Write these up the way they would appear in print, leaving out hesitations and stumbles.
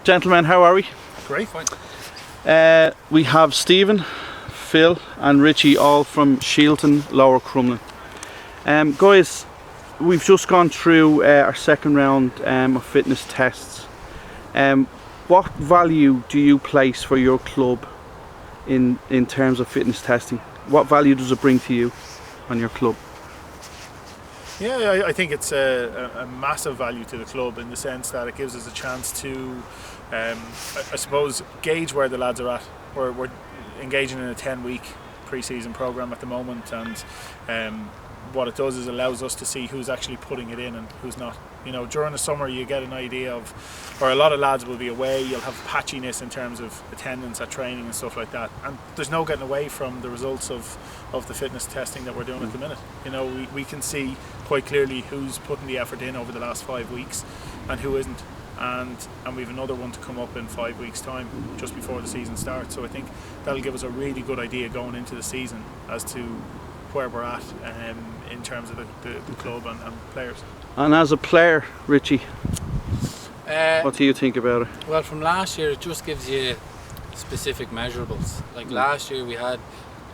Gentlemen, how are we? Great. Fine. We have Stephen, Phil and Richie all from Shielton, Lower Crumlin. Guys, we've just gone through our second round of fitness tests. What value do you place for your club in terms of fitness testing? What value does it bring to you on your club? Yeah, I think it's a massive value to the club in the sense that it gives us a chance to, I suppose, gauge where the lads are at. We're engaging in a 10-week pre-season programme at the moment, and what it does is allows us to see who's actually putting it in and who's not. You know, during the summer you get an idea of, or a lot of lads will be away, you'll have patchiness in terms of attendance at training and stuff like that, and there's no getting away from the results of the fitness testing that we're doing at the minute. You know, we can see quite clearly who's putting the effort in over the last 5 weeks and who isn't, and we have another one to come up in 5 weeks time just before the season starts. So I think that'll give us a really good idea going into the season as to where we're at in terms of the club and players. And as a player, Richie, what do you think about it? Well, from last year, it just gives you specific measurables. Like last year we had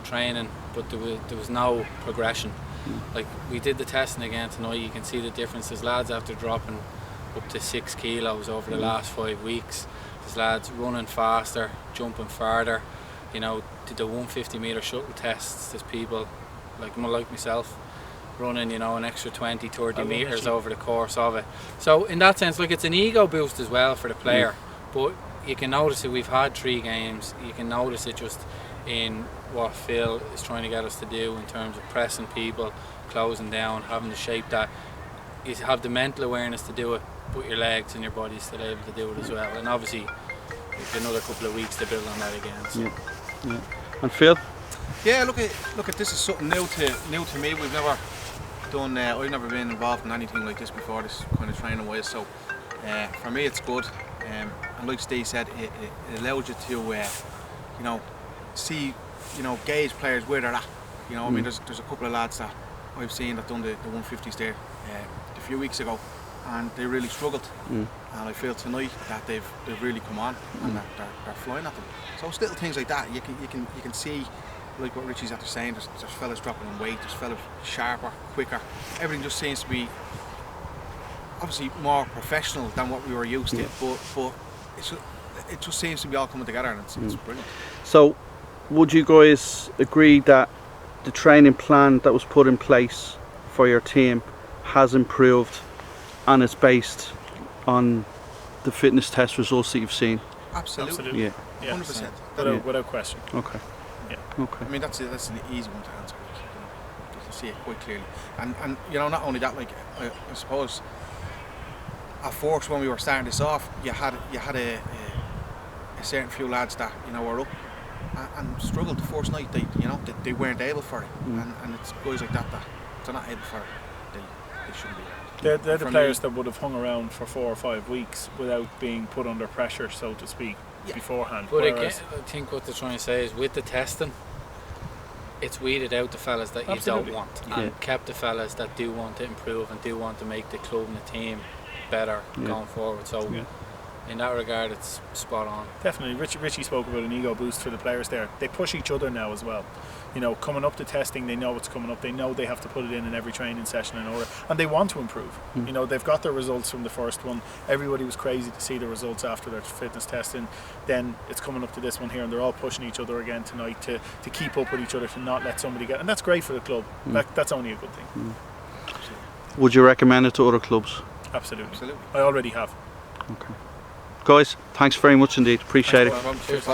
training, but there was no progression. Like we did the testing again tonight, you can see the differences. Lads after dropping up to 6 kilos over the last 5 weeks. There's lads running faster, jumping farther. You know, did the 150 metre shuttle tests. There's people like myself running, you know, an extra 20-30 metres over the course of it. So in that sense, like, it's an ego boost as well for the player, but you can notice it. We've had 3 games. You can notice it just in what Phil is trying to get us to do in terms of pressing people, closing down, having the shape that you have the mental awareness to do it, but your legs and your body's still able to do it as well. And obviously there's another couple of weeks to build on that again. So. Yeah. And Phil? Yeah, look at this is something new to me. We've never done. I've never been involved in anything like this before, this kind of training wise. So for me, it's good. And like Steve said, it allows you to, you know, see, you know, gauge players where they're at. You know, I mean, there's a couple of lads that I've seen that done the 150s there a few weeks ago, and they really struggled. And I feel tonight that they've really come on and that they're flying at them. So it's little things like that. You can see, like what Richie's after saying, there's fellas dropping in weight, there's fellas sharper, quicker. Everything just seems to be obviously more professional than what we were used to, but it just seems to be all coming together, and it's brilliant. So would you guys agree that the training plan that was put in place for your team has improved and it's based on the fitness test results that you've seen? Absolutely. Yeah. 100%. Without question. Okay. Yeah. Okay. I mean, that's an easy one to answer. You can see it quite clearly, and you know, not only that, like I suppose at first when we were starting this off, you had a certain few lads that, you know, were up and struggled the first night. They weren't able for it, and it's guys like that they're not able for it. They shouldn't be. They're the players that would have hung around for 4 or 5 weeks without being put under pressure, so to speak, beforehand. But again, I think what they're trying to say is with the testing, it's weeded out the fellas that you don't want and kept the fellas that do want to improve and do want to make the club and the team better going forward. So in that regard, it's spot on. Definitely. Richie spoke about an ego boost for the players there. They push each other now as well. You know, coming up to testing, they know what's coming up. They know they have to put it in every training session in order, and they want to improve. You know, they've got their results from the first one. Everybody was crazy to see the results after their fitness testing. Then it's coming up to this one here, and they're all pushing each other again tonight to keep up with each other, to not let somebody get. And that's great for the club. That's only a good thing. Would you recommend it to other clubs? Absolutely. I already have. Okay. Guys, thanks very much indeed. Appreciate it. Cheers.